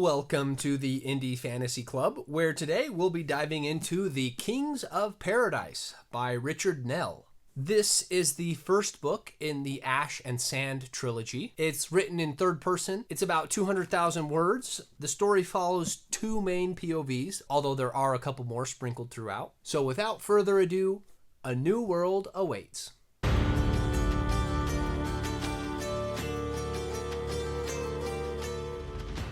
Welcome to the Indie Fantasy Club, where today we'll be diving into The Kings of Paradise by Richard Nell. This is the first book in the Ash and Sand trilogy. It's written in third person. It's about 200,000 words. The story follows two main POVs, although there are a couple more sprinkled throughout. So without further ado, a new world awaits.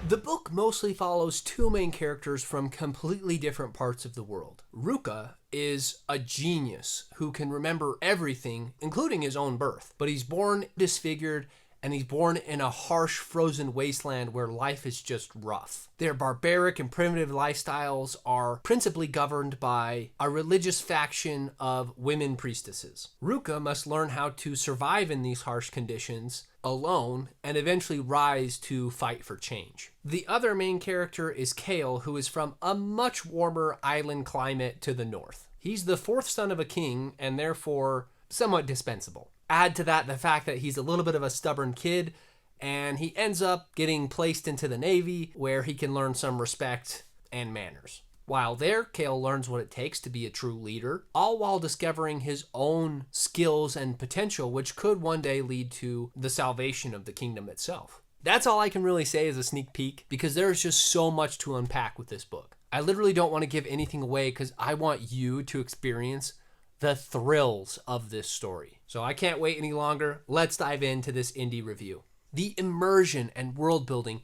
The book mostly follows two main characters from completely different parts of the world. Ruka is a genius who can remember everything, including his own birth. But he's born disfigured, and he's born in a harsh, frozen wasteland where life is just rough. Their barbaric and primitive lifestyles are principally governed by a religious faction of women priestesses. Ruka must learn how to survive in these harsh conditions alone and eventually rise to fight for change. The other main character is Kale, who is from a much warmer island climate to the north. He's the fourth son of a king and therefore somewhat dispensable. Add to that the fact that he's a little bit of a stubborn kid, and he ends up getting placed into the Navy where he can learn some respect and manners. While there, Kale learns what it takes to be a true leader, all while discovering his own skills and potential, which could one day lead to the salvation of the kingdom itself. That's all I can really say as a sneak peek, because there's just so much to unpack with this book. I literally don't want to give anything away because I want you to experience the thrills of this story. So I can't wait any longer. Let's dive into this indie review. The immersion and world building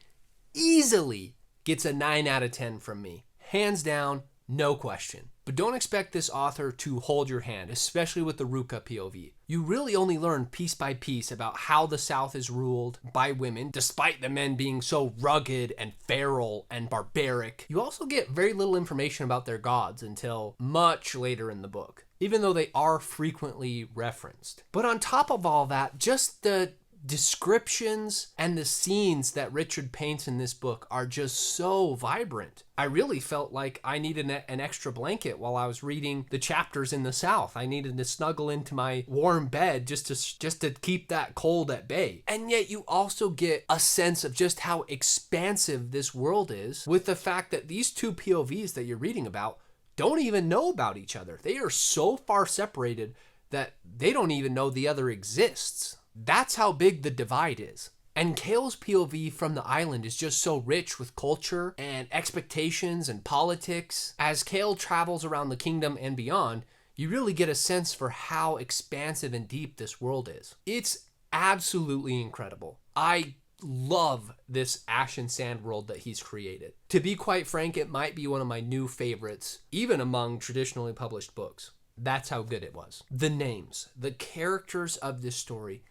easily gets a 9 out of 10 from me. Hands down, no question. But don't expect this author to hold your hand, especially with the Ruka POV. You really only learn piece by piece about how the South is ruled by women, despite the men being so rugged and feral and barbaric. You also get very little information about their gods until much later in the book, even though they are frequently referenced. But on top of all that, just the descriptions and the scenes that Richard paints in this book are just so vibrant. I really felt like I needed an extra blanket while I was reading the chapters in the South. I needed to snuggle into my warm bed just to keep that cold at bay. And yet you also get a sense of just how expansive this world is with the fact that these two POVs that you're reading about don't even know about each other. They are so far separated that they don't even know the other exists. That's how big the divide is. And Kale's POV from the island is just so rich with culture and expectations and politics. As Kale travels around the kingdom and beyond, you really get a sense for how expansive and deep this world is. It's absolutely incredible. I love this Ash and Sand world that he's created. To be quite frank, it might be one of my new favorites, even among traditionally published books. That's how good it was. The names, the characters of this story,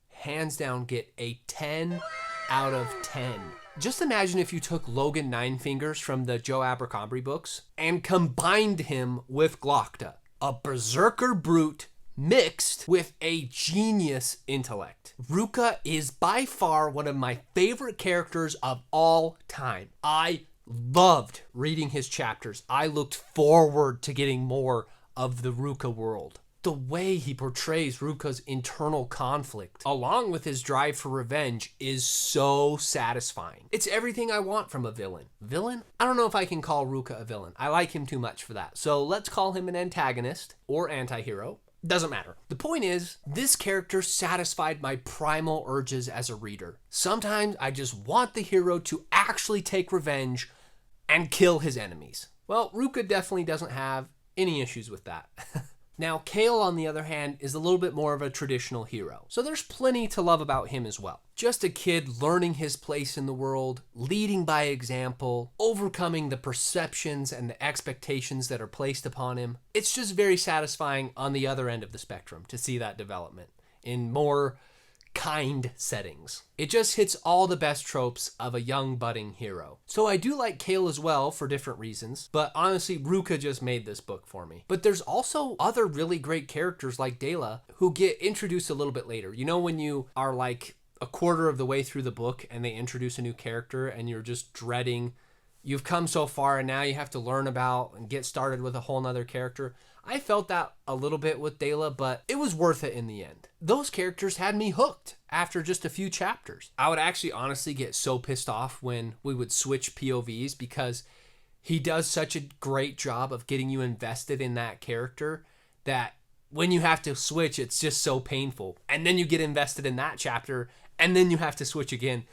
hands down get a 10 out of 10. Just imagine if you took Logan Ninefingers from the Joe Abercrombie books and combined him with Glokta, a berserker brute mixed with a genius intellect. Ruka is by far one of my favorite characters of all time. I loved reading his chapters. I looked forward to getting more of the Ruka world. The way he portrays Ruka's internal conflict, along with his drive for revenge, is so satisfying. It's everything I want from a villain. Villain? I don't know if I can call Ruka a villain. I like him too much for that. So let's call him an antagonist or anti-hero. Doesn't matter. The point is, this character satisfied my primal urges as a reader. Sometimes I just want the hero to actually take revenge and kill his enemies. Well, Ruka definitely doesn't have any issues with that. Now, Kale, on the other hand, is a little bit more of a traditional hero. So there's plenty to love about him as well. Just a kid learning his place in the world, leading by example, overcoming the perceptions and the expectations that are placed upon him. It's just very satisfying on the other end of the spectrum to see that development in more kind settings. It just hits all the best tropes of a young budding hero. So I do like Kale as well for different reasons, but honestly, Ruka just made this book for me. But there's also other really great characters like Dela who get introduced a little bit later. You know, when you are like a quarter of the way through the book and they introduce a new character and you're just dreading, you've come so far and now you have to learn about and get started with a whole nother character. I felt that a little bit with Dela, but it was worth it in the end. Those characters had me hooked. after just a few chapters. I would actually honestly get so pissed off when we would switch POVs because he does such a great job of getting you invested in that character that when you have to switch, it's just so painful. And then you get invested in that chapter and then you have to switch again.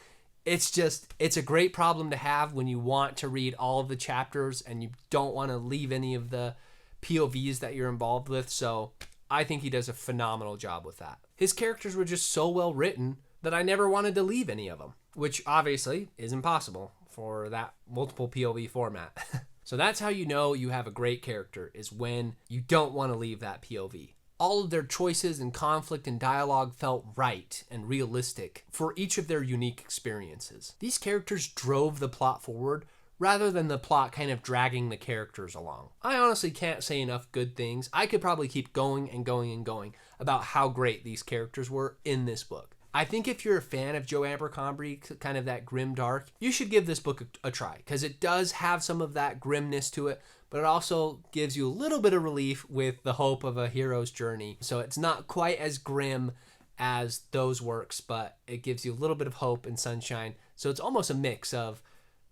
It's a great problem to have when you want to read all of the chapters and you don't want to leave any of the POVs that you're involved with. So I think he does a phenomenal job with that. His characters were just so well written that I never wanted to leave any of them, which obviously is impossible for that multiple POV format. So that's how you know you have a great character, is when you don't want to leave that POV. All of their choices and conflict and dialogue felt right and realistic for each of their unique experiences. These characters drove the plot forward rather than the plot kind of dragging the characters along. I honestly can't say enough good things. I could probably keep going and going and going about how great these characters were in this book. I think if you're a fan of Joe Abercrombie, kind of that grim dark, you should give this book a try, because it does have some of that grimness to it, but it also gives you a little bit of relief with the hope of a hero's journey. So it's not quite as grim as those works, but it gives you a little bit of hope and sunshine. So it's almost a mix of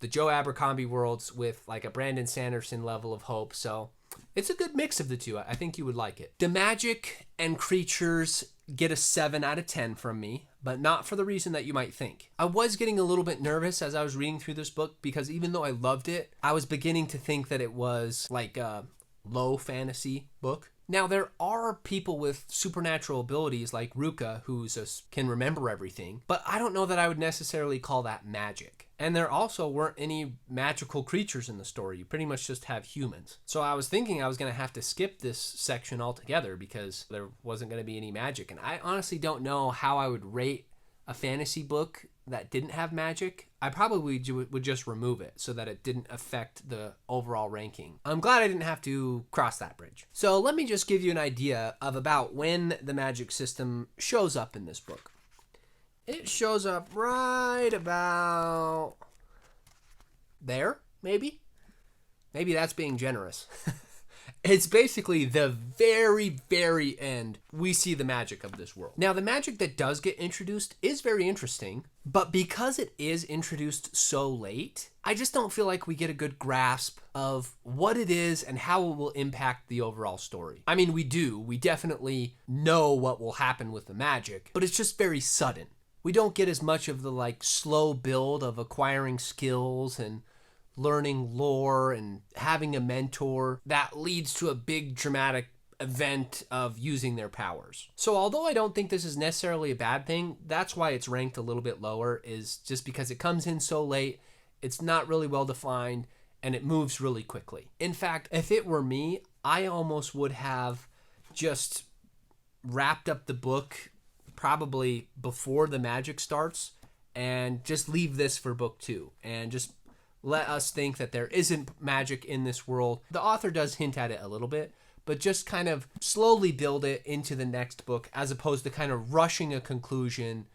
the Joe Abercrombie worlds with like a Brandon Sanderson level of hope. So it's a good mix of the two. I think you would like it. The magic and creatures get a 7 out of 10 from me, but not for the reason that you might think. I was getting a little bit nervous as I was reading through this book, because even though I loved it, I was beginning to think that it was like a low fantasy book. Now, there are people with supernatural abilities like Ruka who can remember everything, but I don't know that I would necessarily call that magic. And there also weren't any magical creatures in the story. You pretty much just have humans. So I was thinking I was going to have to skip this section altogether because there wasn't going to be any magic. And I honestly don't know how I would rate a fantasy book that didn't have magic. I probably would just remove it so that it didn't affect the overall ranking. I'm glad I didn't have to cross that bridge. So let me just give you an idea of about when the magic system shows up in this book. It shows up right about there, maybe? Maybe that's being generous. It's basically the very, very end we see the magic of this world. Now, the magic that does get introduced is very interesting, but because it is introduced so late, I just don't feel like we get a good grasp of what it is and how it will impact the overall story. I mean, we do. We definitely know what will happen with the magic, but it's just very sudden. We don't get as much of the like slow build of acquiring skills and learning lore and having a mentor that leads to a big dramatic event of using their powers. So although I don't think this is necessarily a bad thing, that's why it's ranked a little bit lower, is just because it comes in so late, it's not really well defined, and it moves really quickly. In fact, if it were me, I almost would have just wrapped up the book probably before the magic starts and just leave this for book 2 and just let us think that there isn't magic in this world. The author does hint at it a little bit, but just kind of slowly build it into the next book as opposed to kind of rushing a conclusion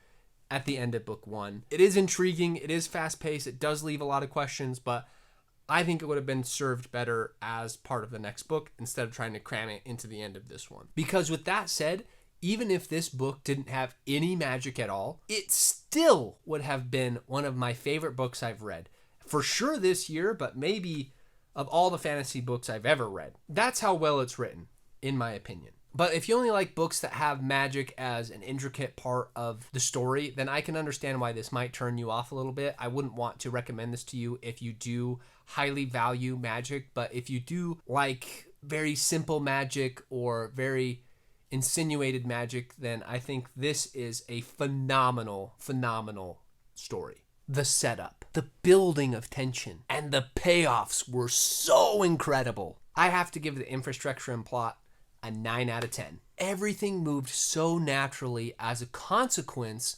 at the end of book 1. It is intriguing, it is fast-paced, it does leave a lot of questions, but I think it would have been served better as part of the next book instead of trying to cram it into the end of this one. Because with that said, even if this book didn't have any magic at all, it still would have been one of my favorite books I've read. For sure this year, but maybe of all the fantasy books I've ever read. That's how well it's written, in my opinion. But if you only like books that have magic as an intricate part of the story, then I can understand why this might turn you off a little bit. I wouldn't want to recommend this to you if you do highly value magic, but if you do like very simple magic or very insinuated magic, then I think this is a phenomenal, phenomenal story. The setup, the building of tension, and the payoffs were so incredible. I have to give the infrastructure and plot a 9 out of 10. Everything moved so naturally as a consequence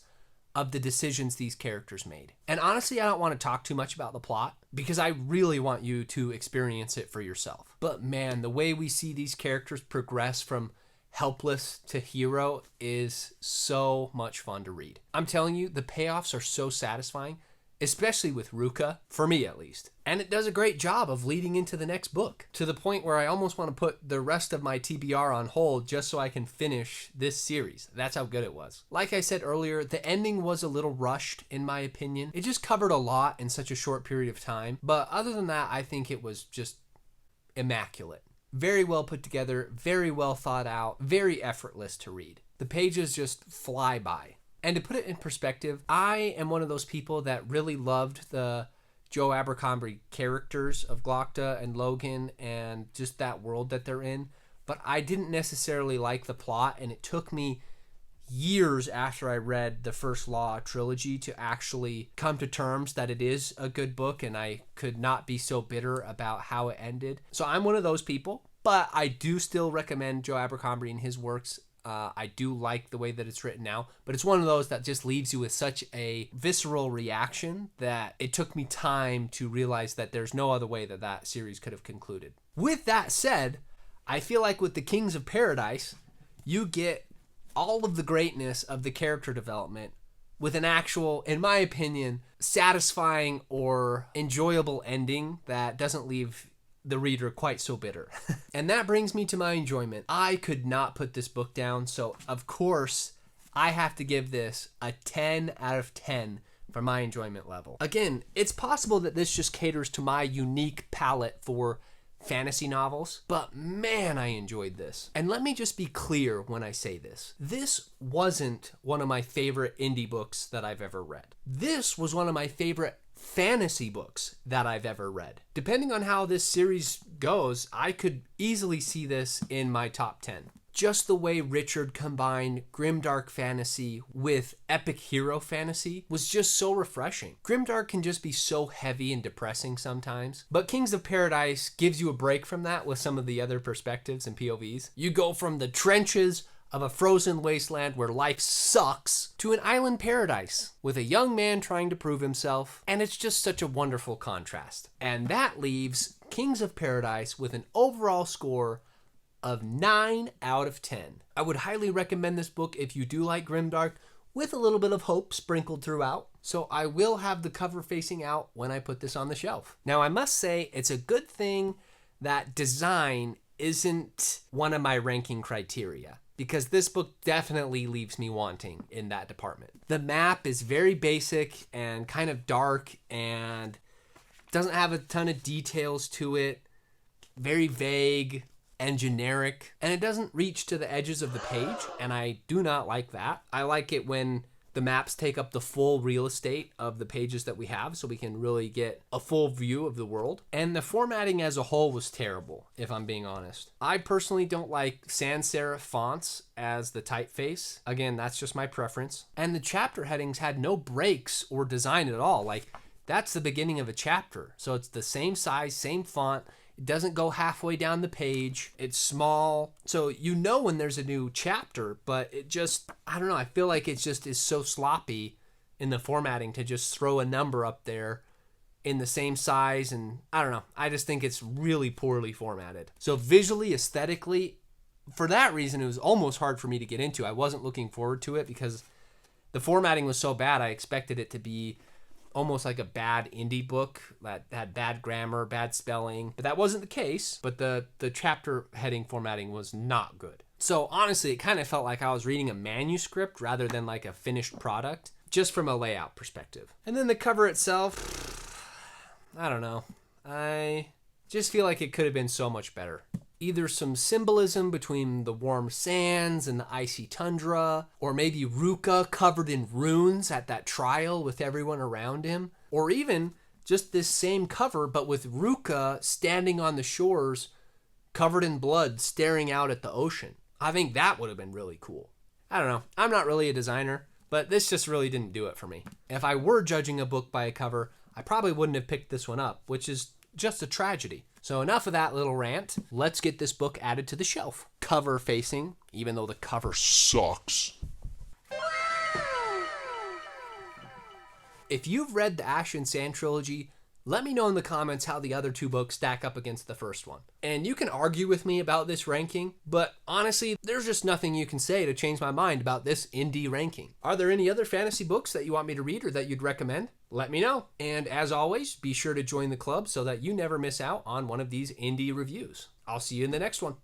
of the decisions these characters made. And honestly, I don't want to talk too much about the plot because I really want you to experience it for yourself. But man, the way we see these characters progress from helpless to hero is so much fun to read. I'm telling you, the payoffs are so satisfying. especially with Ruka, for me at least. And it does a great job of leading into the next book, to the point where I almost want to put the rest of my TBR on hold just so I can finish this series. That's how good it was. Like I said earlier, the ending was a little rushed in my opinion. It just covered a lot in such a short period of time. But other than that, I think it was just immaculate. Very well put together, very well thought out, very effortless to read. The pages just fly by. And to put it in perspective, I am one of those people that really loved the Joe Abercrombie characters of Glokta and Logan and just that world that they're in. But I didn't necessarily like the plot, and it took me years after I read the first Law trilogy to actually come to terms that it is a good book, and I could not be so bitter about how it ended. So I'm one of those people, but I do still recommend Joe Abercrombie and his works. I do like the way that it's written now, but it's one of those that just leaves you with such a visceral reaction that it took me time to realize that there's no other way that that series could have concluded. With that said, I feel like with the Kings of Paradise, you get all of the greatness of the character development with an actual, in my opinion, satisfying or enjoyable ending that doesn't leave the reader quite so bitter. And that brings me to my enjoyment. I could not put this book down, so of course I have to give this a 10 out of 10 for my enjoyment level. Again, it's possible that this just caters to my unique palette for fantasy novels, but man, I enjoyed this. And let me just be clear when I say this. This wasn't one of my favorite indie books that I've ever read. This was one of my favorite fantasy books that I've ever read. Depending on how this series goes, I could easily see this in my top 10. Just the way Richard combined grimdark fantasy with epic hero fantasy was just so refreshing. Grimdark can just be so heavy and depressing sometimes, but Kings of Paradise gives you a break from that with some of the other perspectives and POVs. You go from the trenches of a frozen wasteland where life sucks to an island paradise with a young man trying to prove himself, and it's just such a wonderful contrast. And that leaves Kings of Paradise with an overall score of 9 out of 10. I would highly recommend this book if you do like grimdark, with a little bit of hope sprinkled throughout. So I will have the cover facing out when I put this on the shelf. Now I must say it's a good thing that design isn't one of my ranking criteria, because this book definitely leaves me wanting in that department. The map is very basic and kind of dark and doesn't have a ton of details to it. Very vague and generic, and it doesn't reach to the edges of the page, and I do not like that. I like it when the maps take up the full real estate of the pages that we have, so we can really get a full view of the world. And the formatting as a whole was terrible, if I'm being honest. I personally don't like sans serif fonts as the typeface. Again, that's just my preference. And the chapter headings had no breaks or design at all. Like, that's the beginning of a chapter, so it's the same size, same font. It doesn't go halfway down the page. It's small. So you know when there's a new chapter, but it just, I don't know, I feel like it just is so sloppy in the formatting to just throw a number up there in the same size. And I don't know, I just think it's really poorly formatted. So visually, aesthetically, for that reason, it was almost hard for me to get into. I wasn't looking forward to it because the formatting was so bad. I expected it to be almost like a bad indie book that had bad grammar, bad spelling, but that wasn't the case. But the chapter heading formatting was not good. So honestly, it kind of felt like I was reading a manuscript rather than like a finished product, just from a layout perspective. And then the cover itself, I don't know. I just feel like it could have been so much better. Either some symbolism between the warm sands and the icy tundra, or maybe Ruka covered in runes at that trial with everyone around him, or even just this same cover but with Ruka standing on the shores covered in blood staring out at the ocean. I think that would have been really cool. I don't know. I'm not really a designer, but this just really didn't do it for me. If I were judging a book by a cover, I probably wouldn't have picked this one up, which is just a tragedy. So enough of that little rant. Let's get this book added to the shelf. Cover facing, even though the cover sucks. If you've read the Ash and Sand trilogy, Let me know in the comments how the other two books stack up against the first one. And you can argue with me about this ranking, but honestly, there's just nothing you can say to change my mind about this indie ranking. Are there any other fantasy books that you want me to read or that you'd recommend? Let me know. And as always, be sure to join the club so that you never miss out on one of these indie reviews. I'll see you in the next one.